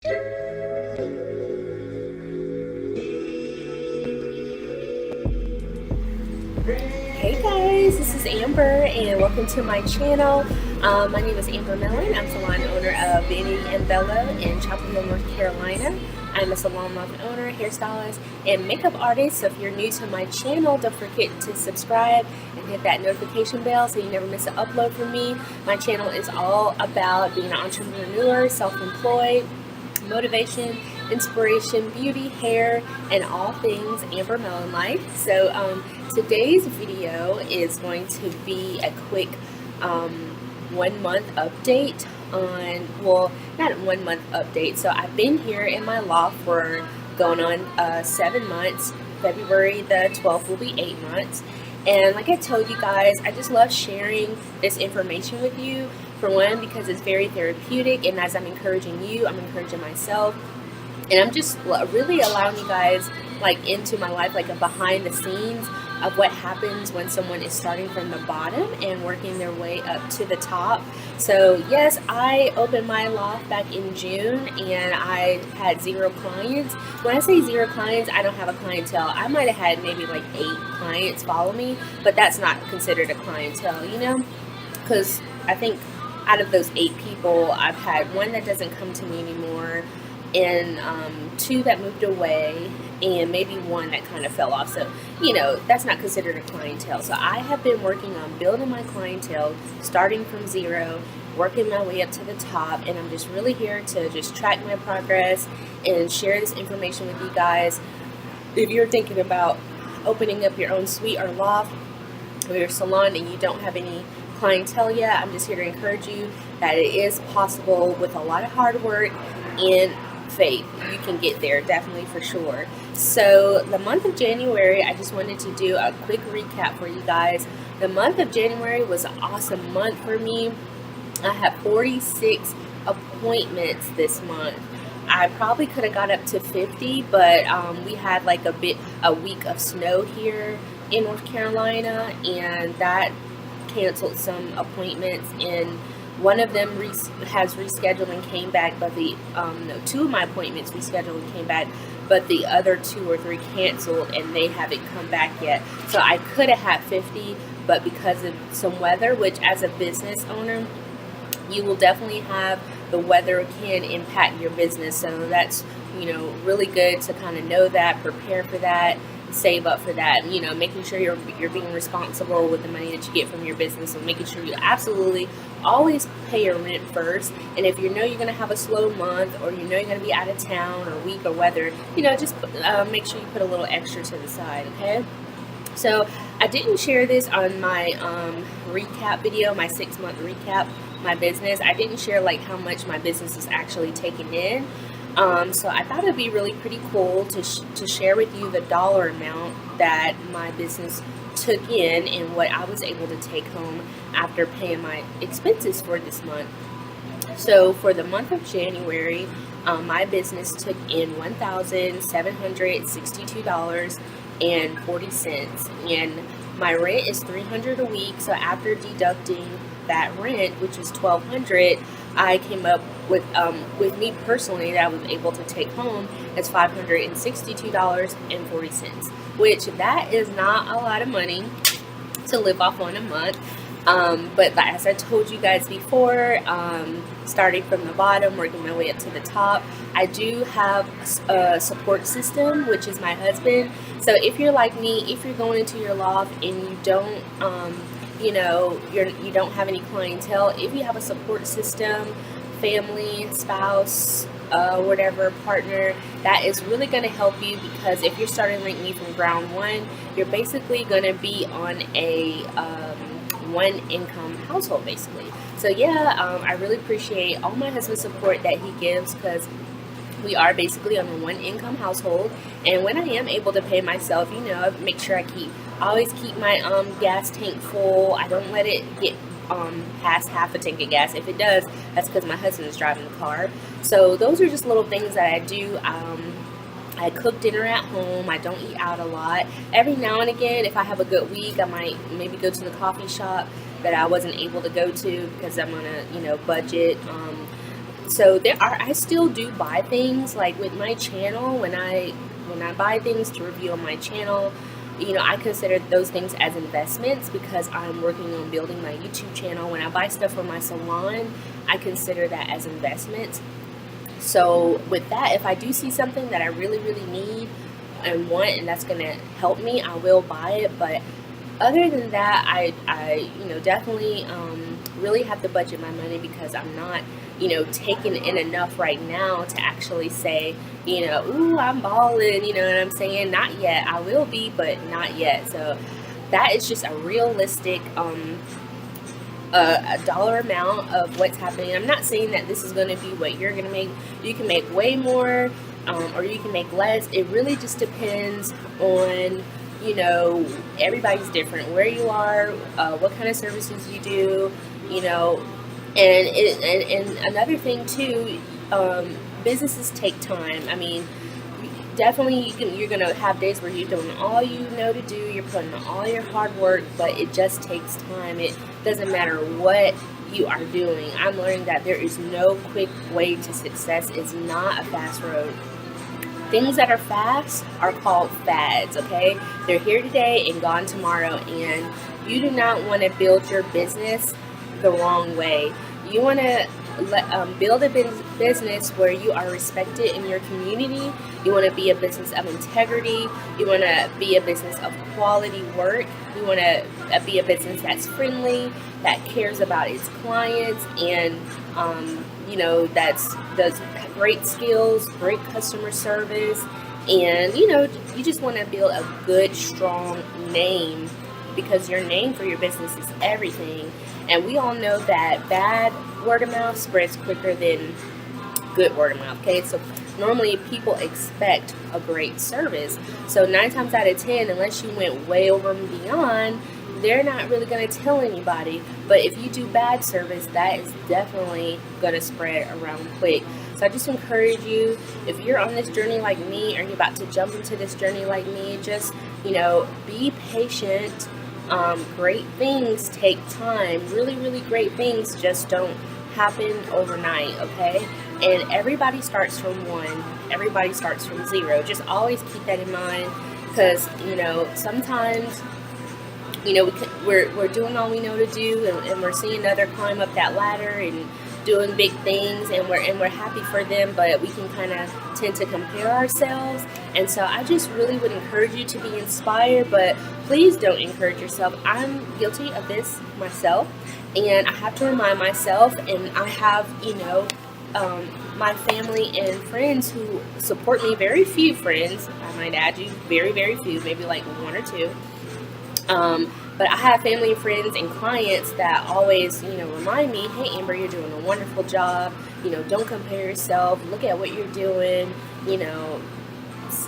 Hey guys, this is Amber and welcome to my channel. My name is Amber Mellon. I'm salon owner of Benny and Bella in Chapel Hill, North Carolina. I'm a salon loft owner, hairstylist, and makeup artist. So if you're new to my channel, don't forget to subscribe and hit that notification bell so you never miss an upload from me. My channel is all about being an entrepreneur, self-employed, motivation, inspiration, beauty, hair, and all things Amber Mellon life. So today's video is going to be a quick 1 month update on, well, not 1 month update. So I've been here in my loft for going on 7 months. February the 12th will be 8 months. And like I told you guys, I just love sharing this information with you. For one, because it's very therapeutic, and as I'm encouraging you, I'm encouraging myself. And I'm just really allowing you guys like into my life, like a behind the scenes of what happens when someone is starting from the bottom and working their way up to the top. So yes, I opened my loft back in June and I had 0 clients. When I say 0 clients, I don't have a clientele. I might have had maybe like 8 clients follow me, but that's not considered a clientele, you know, because I think out of those 8 people, I've had 1 that doesn't come to me anymore, and 2 that moved away, and maybe 1 that kind of fell off. So, you know, that's not considered a clientele. So I have been working on building my clientele, starting from 0, working my way up to the top, and I'm just really here to just track my progress and share this information with you guys. If you're thinking about opening up your own suite or loft or your salon and you don't have any clientele yet, I'm just here to encourage you that it is possible with a lot of hard work and faith. You can get there, definitely, for sure. So the month of January, I just wanted to do a quick recap for you guys. The month of January was an awesome month for me. I had 46 appointments this month. I probably could have got up to 50, but we had like a week of snow here in North Carolina, and that canceled some appointments, and one of them has rescheduled and came back, but the 2 of my appointments rescheduled and came back, but the other 2 or 3 canceled and they haven't come back yet. So I could have had 50, but because of some weather, which as a business owner, you will definitely have, the weather can impact your business. So that's, you know, really good to kind of know that, prepare for that, save up for that, you know, making sure you're being responsible with the money that you get from your business, and making sure you absolutely always pay your rent first. And if you know you're going to have a slow month, or you know you're going to be out of town or week or weather, you know, just make sure you put a little extra to the side, okay? So I didn't share this on my recap video, my 6-month recap, my business. I didn't share like how much my business is actually taking in. So I thought it'd be really pretty cool to share with you the dollar amount that my business took in and what I was able to take home after paying my expenses for this month. So for the month of January, my business took in $1,762.40, and my rent is $300 a week. So after deducting that rent, which is $1,200, I came up with me personally, that I was able to take home as $562.40, which that is not a lot of money to live off on a month. But as I told you guys before, starting from the bottom, working my way up to the top, I do have a support system, which is my husband. So if you're like me, if you're going into your loft and you don't, you know, you don't have any clientele, if you have a support system, family, spouse, whatever, partner, that is really going to help you, because if you're starting like me from ground 1, you're basically going to be on a 1 income household basically. So yeah, I really appreciate all my husband's support that he gives, because we are basically on a 1 income household. And when I am able to pay myself, you know, I make sure I always keep my gas tank full. I don't let it get past half a tank of gas. If it does, that's because my husband is driving the car. So those are just little things that I do. I cook dinner at home. I don't eat out a lot. Every now and again, if I have a good week, I might maybe go to the coffee shop that I wasn't able to go to because I'm on a, you know, budget. So I still do buy things like with my channel. When I buy things to review on my channel, I consider those things as investments because I'm working on building my YouTube channel. When I buy stuff for my salon, I consider that as investments. So with that, if I do see something that I really, really need and want, and that's going to help me, I will buy it. But other than that, I definitely really have to budget my money because I'm not, taking in enough right now to actually say, ooh, I'm balling, you know what I'm saying? Not yet. I will be, but not yet. So that is just a realistic a dollar amount of what's happening. I'm not saying that this is going to be what you're going to make. You can make way more, or you can make less. It really just depends on, everybody's different, where you are, what kind of services you do, and another thing too, businesses take time. I mean, definitely you're going to have days where you're doing all you know to do, you're putting in all your hard work, but it just takes time. It doesn't matter what you are doing. I'm learning that there is no quick way to success. It's not a fast road. Things that are fast are called fads, okay? They're here today and gone tomorrow, and you do not want to build your business the wrong way. You want to build a business where you are respected in your community. You want to be a business of integrity. You want to be a business of quality work. You want to be a business that's friendly, that cares about its clients, and does great skills, great customer service, and you just want to build a good, strong name, because your name for your business is everything. And we all know that bad word of mouth spreads quicker than good word of mouth, okay? So normally people expect a great service. So 9 times out of 10, unless you went way over and beyond, they're not really going to tell anybody. But if you do bad service, that is definitely going to spread around quick. So I just encourage you, if you're on this journey like me, or you're about to jump into this journey like me, just, be patient. Great things take time. Really, really great things just don't happen overnight, okay? And everybody starts from 1. Everybody starts from 0. Just always keep that in mind, because, sometimes, we're doing all we know to do, and we're seeing other climb up that ladder and doing big things, and we're happy for them, but we can kind of tend to compare ourselves. And so I just really would encourage you to be inspired, but please don't encourage yourself. I'm guilty of this myself, and I have to remind myself, and I have, my family and friends who support me. Very few friends, I might add you, very, very few, maybe like 1 or 2. But I have family and friends and clients that always, remind me, hey, Amber, you're doing a wonderful job. Don't compare yourself. Look at what you're doing,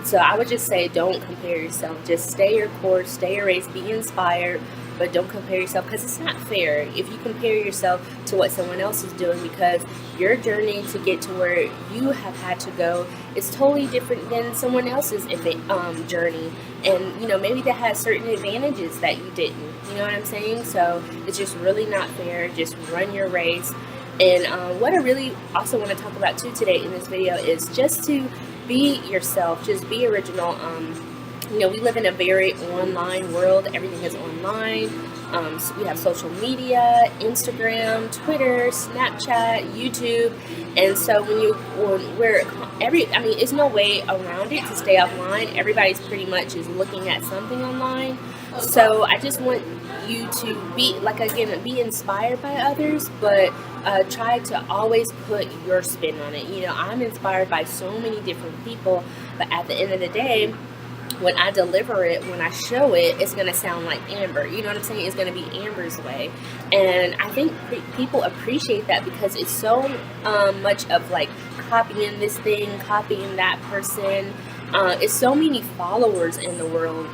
So I would just say, don't compare yourself. Just stay your course, stay your race, be inspired, but don't compare yourself, because it's not fair if you compare yourself to what someone else is doing, because your journey to get to where you have had to go is totally different than someone else's journey. And, maybe that has certain advantages that you didn't. You know what I'm saying? So it's just really not fair. Just run your race. And what I really also want to talk about too today in this video is just to be yourself. Just be original. We live in a very online world. Everything is online. So we have social media, Instagram, Twitter, Snapchat, YouTube, and so it's no way around it to stay offline. Everybody's pretty much is looking at something online. So I just want you to be, be inspired by others, but try to always put your spin on it. I'm inspired by so many different people, but at the end of the day, when I deliver it, when I show it, it's going to sound like Amber. You know what I'm saying? It's going to be Amber's way. And I think people appreciate that, because it's so much of like copying this thing, copying that person. It's so many followers in the world.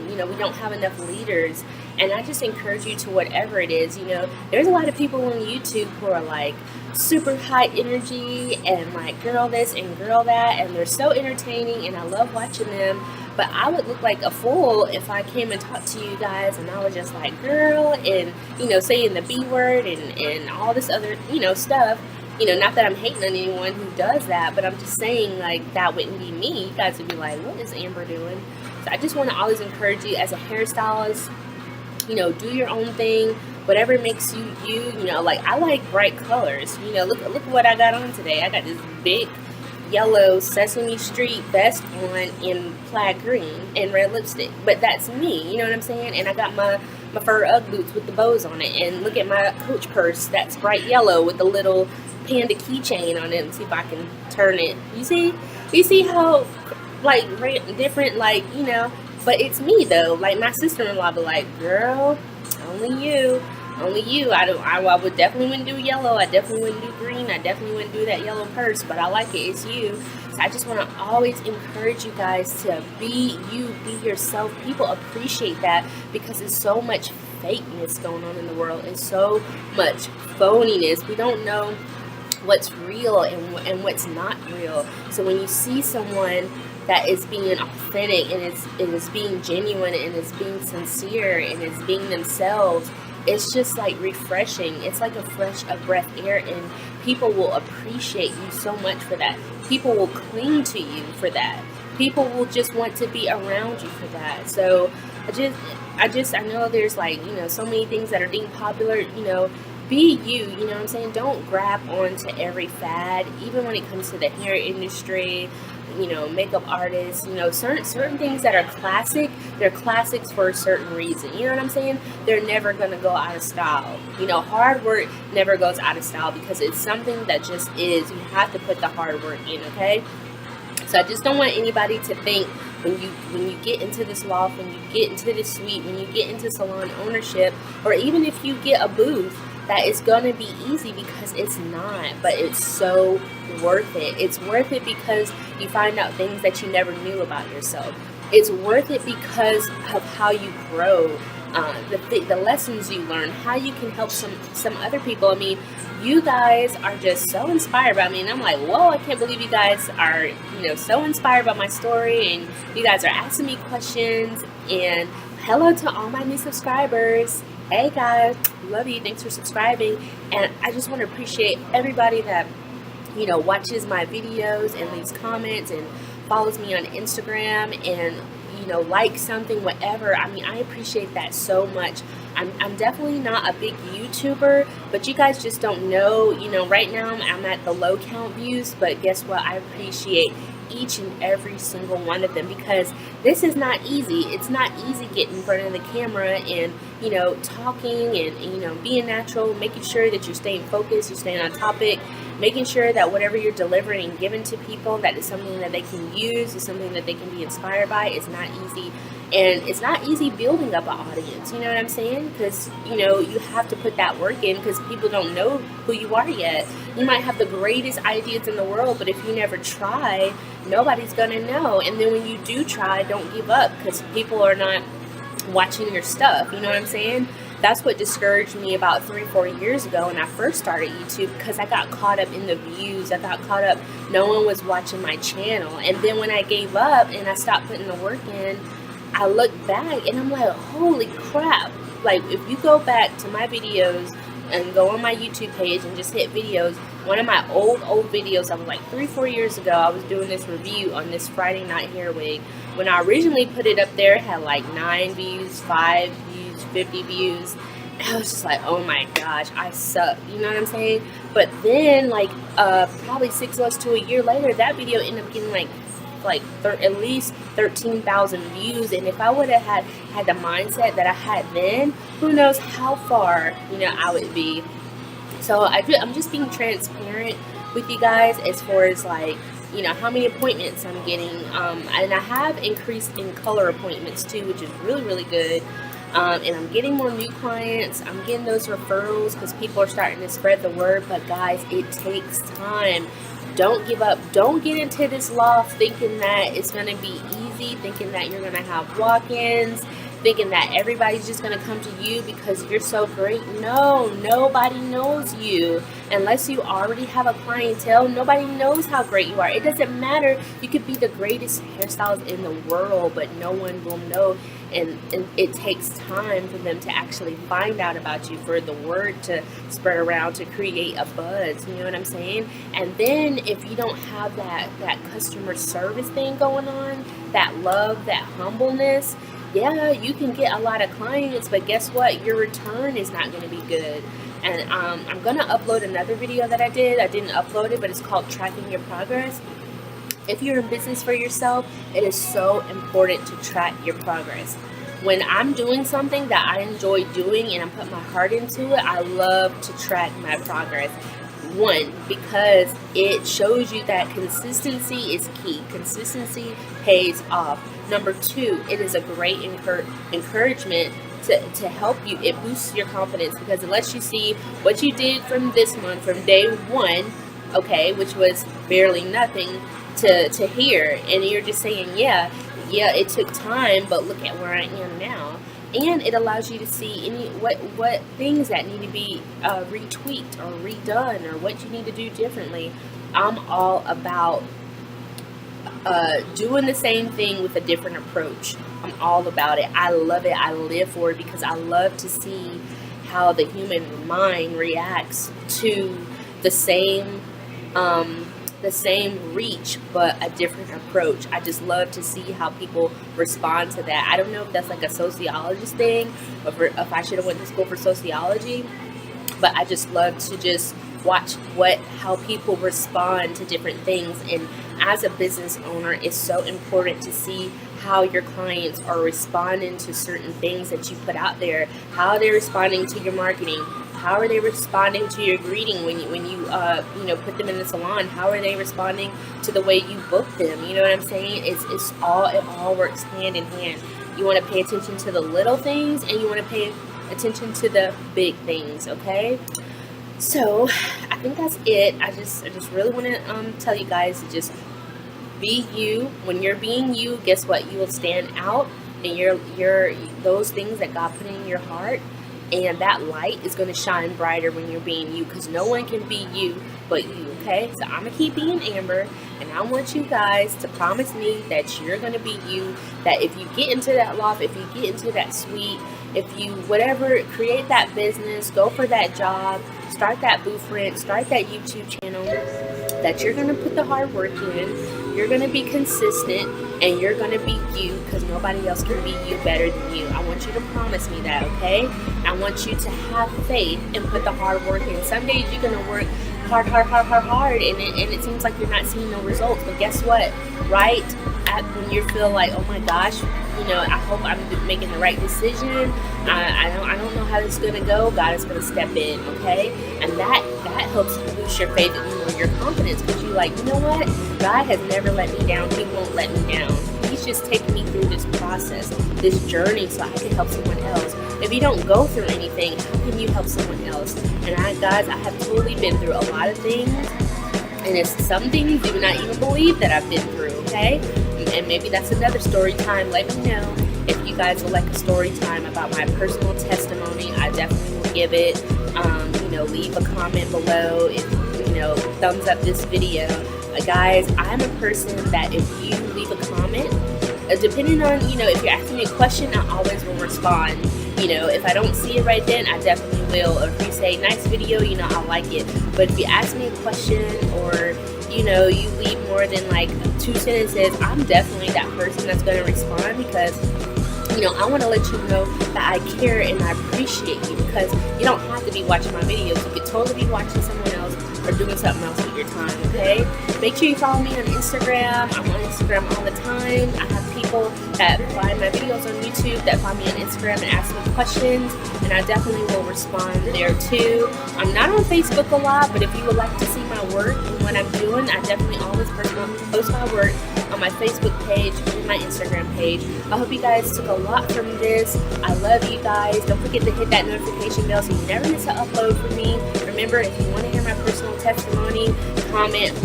We don't have enough leaders. And I just encourage you to whatever it is. There's a lot of people on YouTube who are like super high energy and like girl this and girl that, and they're so entertaining, and I love watching them. But I would look like a fool if I came and talked to you guys and I was just like, girl, and saying the B word and all this other stuff. You know, not that I'm hating on anyone who does that, but I'm just saying, like, that wouldn't be me. You guys would be like, what is Amber doing? So I just want to always encourage you as a hairstylist, you know, do your own thing, whatever makes you you know, like, I like bright colors. You know, look what I got on today. I got this big yellow Sesame Street vest on in plaid green and red lipstick, but that's me, you know what I'm saying? And I got my fur Ugg boots with the bows on it, and look at my Coach purse that's bright yellow with the little panda keychain on it. Let's see if I can turn it. You see how, like, different, like, you know, but it's me though. Like, my sister-in-law be like, girl, only you. I would definitely wouldn't do yellow. I definitely wouldn't do green. I definitely wouldn't do that yellow purse, but I like it. It's you. So I just want to always encourage you guys to be you, be yourself. People appreciate that because there's so much fakeness going on in the world. It's so much phoniness. We don't know what's real and what's not real. So when you see someone that is being authentic and is being genuine and is being sincere and is being themselves, it's just like refreshing. It's like a breath air, and people will appreciate you so much for that. People will cling to you for that. People will just want to be around you for that. So I know there's, like, you know, so many things that are being popular, you know. Be you know what I'm saying? Don't grab onto every fad, even when it comes to the hair industry, you know, makeup artists, you know, certain things that are classic, they're classics for a certain reason. You know what I'm saying? They're never going to go out of style. You know, hard work never goes out of style because it's something that just is. You have to put the hard work in, okay? So I just don't want anybody to think when you get into this loft, when you get into this suite, when you get into salon ownership, or even if you get a booth, that it's going to be easy, because it's not. But it's so worth it. It's worth it because you find out things that you never knew about yourself. It's worth it because of how you grow, the lessons you learn, how you can help some other people. I mean, you guys are just so inspired by me, and I'm like, whoa, I can't believe you guys are, you know, so inspired by my story, and you guys are asking me questions. And hello to all my new subscribers. Hey guys, love you. Thanks for subscribing. And I just want to appreciate everybody that, you know, watches my videos and leaves comments and follows me on Instagram and, you know, like something, whatever. I mean, I appreciate that so much. I'm definitely not a big YouTuber, but you guys just don't know, you know, right now I'm at the low count views, but guess what? I appreciate each and every single one of them, because this is not easy. It's not easy getting in front of the camera and, you know, talking and, you know, being natural, making sure that you're staying focused, you're staying on topic, making sure that whatever you're delivering and giving to people, that is something that they can use, is something that they can be inspired by. It's not easy. And it's not easy building up an audience, you know what I'm saying? Because, you know, you have to put that work in, because people don't know who you are yet. You might have the greatest ideas in the world, but if you never try, nobody's going to know. And then when you do try, don't give up, because people are not watching your stuff, you know what I'm saying? That's what discouraged me about 3-4 years ago when I first started YouTube, because I got caught up in the views. I got caught up, no one was watching my channel. And then when I gave up and I stopped putting the work in, I look back and I'm like, holy crap. Like, if you go back to my videos and go on my YouTube page and just hit videos, one of my old videos, I was like 3-4 years ago, I was doing this review on this Friday night hair wig. When I originally put it up there, it had like 9 views, 5 views, 50 views. And I was just like, oh my gosh, I suck. You know what I'm saying? But then, like, probably 6 months to a year later, that video ended up getting like at least 13,000 views. And if I would have had the mindset that I had then, who knows how far, you know, I would be. So I'm just being transparent with you guys as far as, like, you know, how many appointments I'm getting. And I have increased in color appointments too, which is really, really good. And I'm getting more new clients. I'm getting those referrals because people are starting to spread the word. But guys, it takes time. Don't give up. Don't get into this loft thinking that it's going to be easy, thinking that you're going to have walk-ins, thinking that everybody's just going to come to you because you're so great. No, nobody knows you. Unless you already have a clientele, nobody knows how great you are. It doesn't matter. You could be the greatest hairstylist in the world, but no one will know. And it takes time for them to actually find out about you, for the word to spread around, to create a buzz. You know what I'm saying? And then if you don't have that customer service thing going on, that love, that humbleness, yeah, you can get a lot of clients, but guess what? Your return is not going to be good. And I'm going to upload another video that I did. I didn't upload it, but it's called Tracking Your Progress. If you're in business for yourself, it is so important to track your progress. When I'm doing something that I enjoy doing and I'm putting my heart into it, I love to track my progress. One, because it shows you that consistency is key. Consistency pays off. Number two, it is a great encouragement to help you. It boosts your confidence because it lets you see what you did from this month, from day one, okay, which was barely nothing, to here, and you're just saying, yeah, it took time, but look at where I am now. And it allows you to see what things that need to be retweaked or redone, or what you need to do differently. I'm all about doing the same thing with a different approach. I'm all about it. I love it. I live for it because I love to see how the human mind reacts to the same reach, but a different approach. I just love to see how people respond to that. I don't know if that's like a sociologist thing, or if I should have went to school for sociology, but I just love to just watch how people respond to different things. And as a business owner, it's so important to see how your clients are responding to certain things that you put out there. How are they responding to your marketing? How are they responding to your greeting when you put them in the salon? How are they responding to the way you book them? You know what I'm saying? It all works hand in hand. You want to pay attention to the little things, and you want to pay attention to the big things. Okay. So I think that's it. I just really want to tell you guys to just be you. When you're being you, guess what? You will stand out, and you're those things that God put in your heart. And that light is going to shine brighter when you're being you, because no one can be you but you, okay? So I'm going to keep being Amber, and I want you guys to promise me that you're going to be you, that if you get into that loft, if you get into that suite, if you, whatever, create that business, go for that job, start that booth rent, start that YouTube channel, that you're going to put the hard work in, you're going to be consistent, and you're going to be you, because nobody else can be you better than you. I want you to promise me that, okay? I want you to have faith and put the hard work in. Some days you're going to work hard, and it seems like you're not seeing no results. But guess what? Right at when you feel like, oh my gosh, I hope I'm making the right decision. I don't know how this is gonna go. God is gonna step in, okay? And that helps boost your faith and your confidence, because you're like, you know what? God has never let me down. He won't let me down. He's just taking me through this process, this journey, so I can help someone else. If you don't go through anything, how can you help someone else? And guys, I have totally been through a lot of things, and it's some things you do not even believe that I've been through, okay? And maybe that's another story time. Let me know if you guys would like a story time about my personal testimony. I definitely will give it. Leave a comment below. If thumbs up this video. Guys, I'm a person that if you leave a comment, depending on if you're asking me a question, I always will respond. If I don't see it right then, I definitely will. Or if you say nice video, I like it. But if you ask me a question, or you leave more than like 2 sentences, I'm definitely that person that's going to respond, because I want to let you know that I care and I appreciate you, because you don't have to be watching my videos. You could totally be watching someone else or doing something else with your time, okay? Make sure you follow me on Instagram. I'm on Instagram all the time. I have people that find my videos on YouTube that find me on Instagram and ask me questions, and I definitely will respond there too. I'm not on Facebook a lot, but if you would like to see my work and what I'm doing, I definitely always post my work on my Facebook page and my Instagram page. I hope you guys took a lot from this. I love you guys. Don't forget to hit that notification bell so you never miss an upload from me. Remember, if you want to hear my personal testimony, comment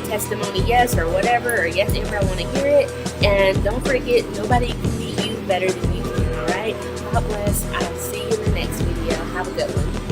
testimony yes or whatever, or yes Amber, I want to hear it. And don't forget, nobody can be you better than you can. Alright, God bless. I'll see you in the next video. Have a good one.